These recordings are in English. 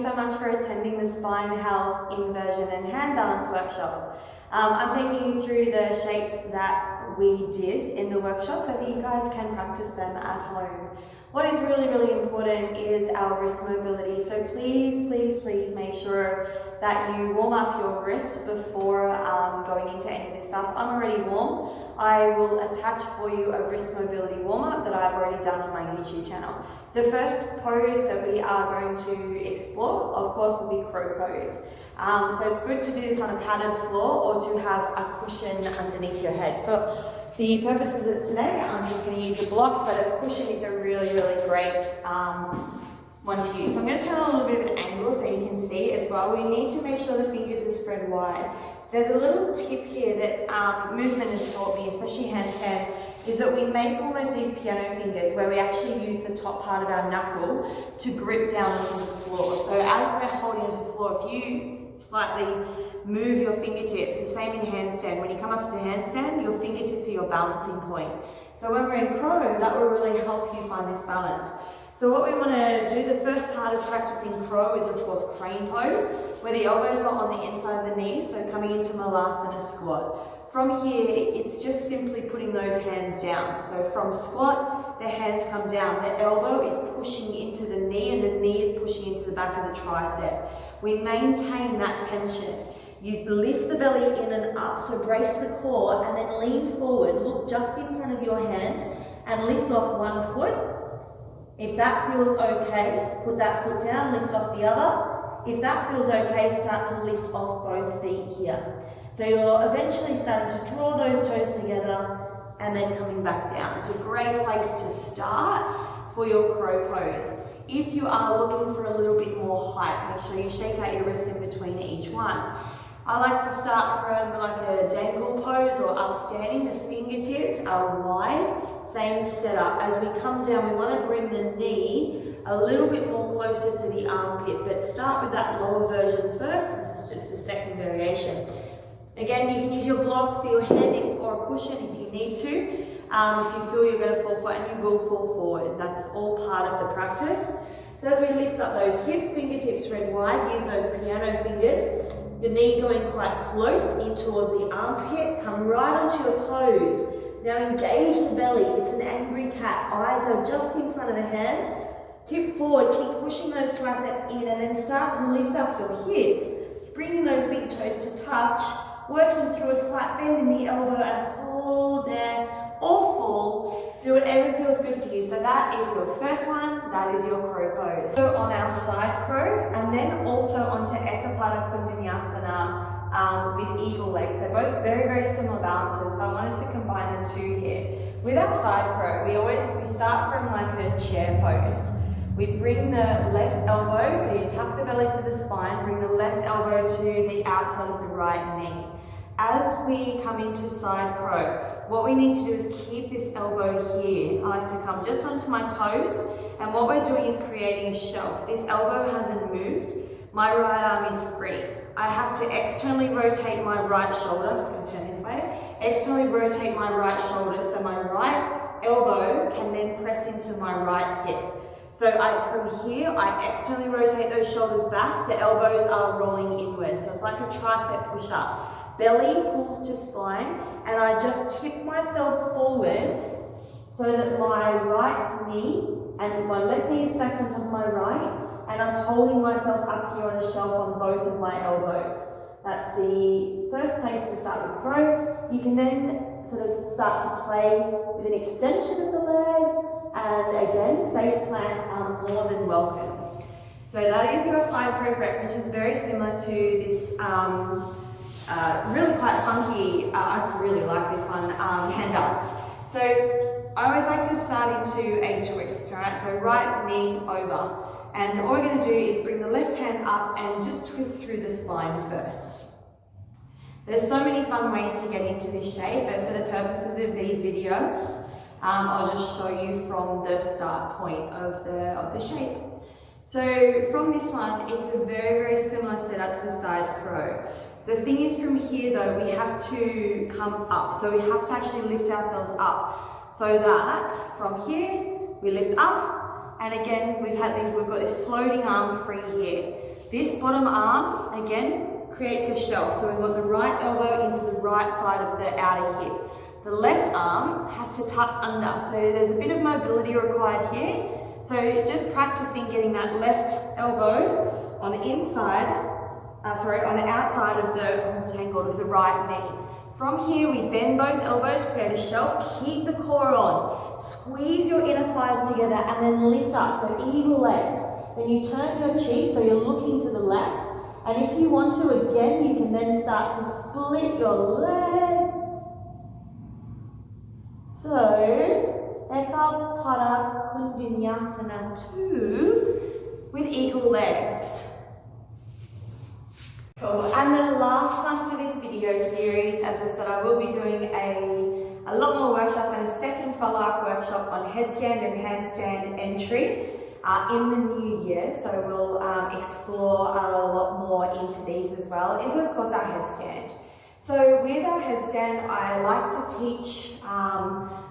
so much for attending the Spine Health Inversion and Hand Balance workshop. I'm taking you through the shapes that we did in the workshop so that you guys can practice them at home. What is really, really important is our wrist mobility. So please, please, please make sure that you warm up your wrists before going into any of this stuff. I'm already warm. I will attach for you a wrist mobility warm-up that I've already done on my YouTube channel. The first pose that we are going to explore, of course, will be crow pose. So it's good to do this on a padded floor or to have a cushion underneath your head. For the purposes of today, I'm just going to use a block, but a cushion is a really, really great one to use. So I'm going to turn on a little bit of an angle so you can see as well. We need to make sure the fingers are spread wide. There's a little tip here that movement has taught me, especially handstands, is that we make almost these piano fingers where we actually use the top part of our knuckle to grip down onto the floor. So as we're holding onto the floor, if you slightly move your fingertips, the same in handstand, when you come up into handstand, your fingertips are your balancing point. So when we're in crow, that will really help you find this balance. So what we want to do, the first part of practicing crow is of course crane pose, where the elbows are on the inside of the knees, so coming into malasana squat. From here, it's just simply putting those hands down. So from squat, the hands come down, the elbow is pushing into the knee and the knee is pushing into the back of the tricep. We maintain that tension. You lift the belly in and up, so brace the core and then lean forward. Look just in front of your hands and lift off one foot. If that feels okay, put that foot down, lift off the other. If that feels okay, start to lift off both feet here. So you're eventually starting to draw those toes together and then coming back down. It's a great place to start for your crow pose. If you are looking for a little bit more height, make sure you shake out your wrists in between each one. I like to start from like a dangle pose or upstanding. The fingertips are wide, same setup. As we come down, we want to bring the knee a little bit more closer to the armpit, but start with that lower version first. This is just a second variation. Again, you can use your block for your head or a cushion if you need to. If you feel you're going to fall forward, and you will fall forward. That's all part of the practice. So as we lift up those hips, fingertips spread wide, use those piano fingers. The knee going quite close in towards the armpit, come right onto your toes. Now engage the belly, it's an angry cat. Eyes are just in front of the hands. Tip forward, keep pushing those triceps in and then start to lift up your hips. Bringing those big toes to touch, working through a slight bend in the elbow and hold there, or fall. Do whatever feels good for you. So that is your first one, that is your crow pose. So on our side crow, and then also onto Ekapada Kundanyasana with eagle legs. They're both very, very similar balances, so I wanted to combine the two here. With our side crow, we start from like a chair pose. We bring the left elbow, so you tuck the belly to the spine, bring the left elbow to the outside of the right knee. As we come into side crow, what we need to do is keep this elbow here. I like to come just onto my toes, and what we're doing is creating a shelf. This elbow hasn't moved. My right arm is free. I have to externally rotate my right shoulder. I'm just going to turn this way. Externally rotate my right shoulder, so my right elbow can then press into my right hip. So from here, I externally rotate those shoulders back. The elbows are rolling inwards. So it's like a tricep push-up. Belly pulls to spine, and I just tip myself forward so that my right knee and my left knee is stacked on top of my right, and I'm holding myself up here on a shelf on both of my elbows. That's the first place to start with crow. You can then sort of start to play with an extension of the legs, and again, face plants are more than welcome. So that is your side crow prep, which is very similar to this really quite funky, I really like this one, hand ups. So I always like to start into a twist, right? So right knee over. And all we're going to do is bring the left hand up and just twist through the spine first. There's so many fun ways to get into this shape, but for the purposes of these videos, I'll just show you from the start point of the shape. So from this one, it's a very, very similar setup to side crow. The thing is, from here though, we have to come up. So we have to actually lift ourselves up so that from here, we lift up. And again, we've got this floating arm free here. This bottom arm, again, creates a shelf. So we want the right elbow into the right side of the outer hip. The left arm has to tuck under. So there's a bit of mobility required here. So just practicing getting that left elbow on the inside, on the outside of the right knee. From here, we bend both elbows, create a shelf, keep the core on. Squeeze your inner thighs together and then lift up, so eagle legs. Then you turn your cheek, so you're looking to the left. And if you want to, again, you can then start to split your legs. So, Eka Pada Kundinyasana 2 with eagle legs. Cool. And the last one for this video series, as I said, I will be doing a lot more workshops and a second follow-up workshop on headstand and handstand entry in the new year. So we'll explore a lot more into these as well, is of course our headstand. So with our headstand, I like to teach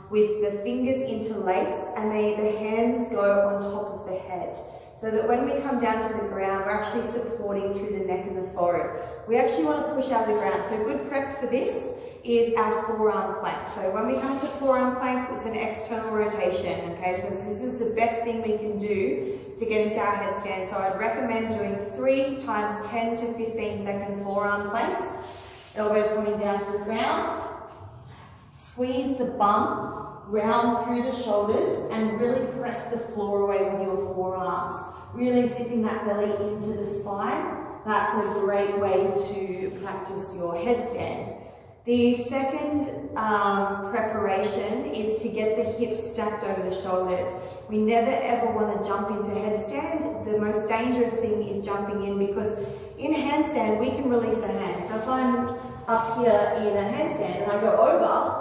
with the fingers interlaced and the hands go on top of the head. So that when we come down to the ground, we're actually supporting through the neck and the forehead. We actually want to push out the ground. So good prep for this is our forearm plank. So when we come to forearm plank, it's an external rotation, okay? So this is the best thing we can do to get into our headstand. So I'd recommend doing 3 times 10 to 15 second forearm planks. Elbows coming down to the ground. Squeeze the bum round through the shoulders and really press the floor away with your forearms. Really zipping that belly into the spine. That's a great way to practice your headstand. The second preparation is to get the hips stacked over the shoulders. We never ever want to jump into headstand. The most dangerous thing is jumping in, because in handstand we can release a hand. So if I'm up here in a handstand and I go over,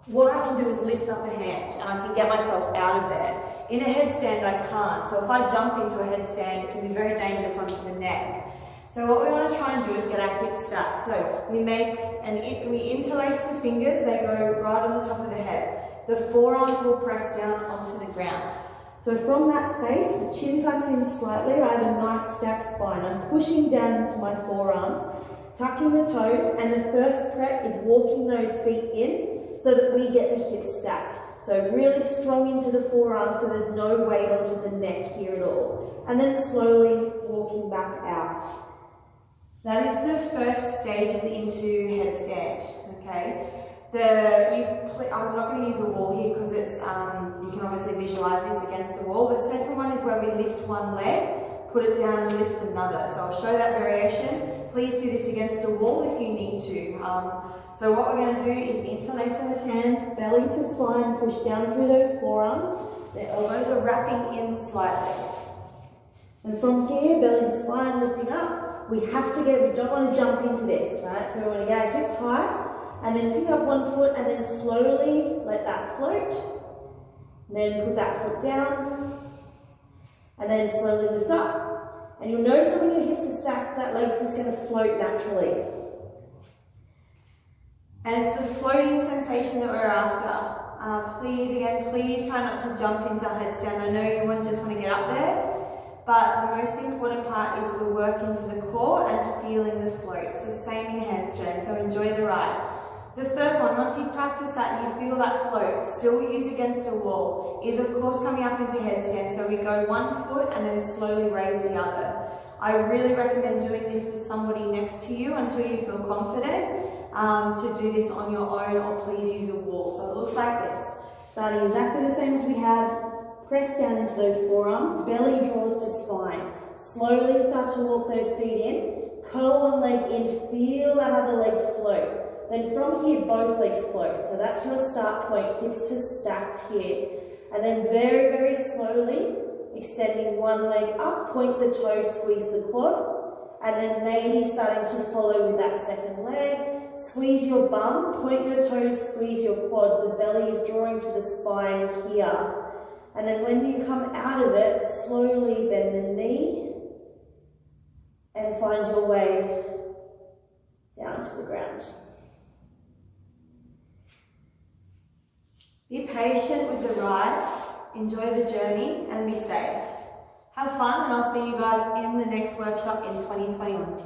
what I can do is lift up a hand and I can get myself out of there. In a headstand I can't, so if I jump into a headstand it can be very dangerous onto the neck. So what we want to try and do is get our hips stacked. So we interlace the fingers, they go right on the top of the head. The forearms will press down onto the ground. So from that space, the chin tucks in slightly, I have a nice stacked spine. I'm pushing down into my forearms, tucking the toes, and the first prep is walking those feet in, so that we get the hips stacked. So really strong into the forearms so there's no weight onto the neck here at all. And then slowly walking back out. That is the first stages into headstand, okay? I'm not going to use a wall here because it's, you can obviously visualize this against the wall. The second one is where we lift one leg, put it down and lift another. So I'll show that variation. Please do this against a wall if you need to. So what we're going to do is interlace those hands, belly to spine, push down through those forearms. The elbows are wrapping in slightly. And from here, belly to spine, lifting up. We don't want to jump into this, right? So we want to get our hips high, and then pick up one foot, and then slowly let that float. And then put that foot down, and then slowly lift up. And you'll notice that when your hips are stacked, that leg's just going to float naturally. And it's the floating sensation that we're after. Please try not to jump into headstand. I know you just want to get up there, but the most important part is the work into the core and feeling the float. So same in handstand, so enjoy the ride. The third one, once you practice that and you feel that float, still use against a wall, is of course coming up into headstand. So we go one foot and then slowly raise the other. I really recommend doing this with somebody next to you until you feel confident to do this on your own, or please use a wall. So it looks like this. Starting exactly the same as we have. Press down into those forearms, belly draws to spine. Slowly start to walk those feet in. Curl one leg in, feel that other leg float. Then from here, both legs float. So that's your start point, hips are stacked here. And then very, very slowly, extending one leg up, point the toe, squeeze the quad. And then maybe starting to follow with that second leg. Squeeze your bum, point your toes, squeeze your quads. The belly is drawing to the spine here. And then when you come out of it, slowly bend the knee and find your way down to the ground. Be patient with the ride, enjoy the journey, and be safe. Have fun, and I'll see you guys in the next workshop in 2021.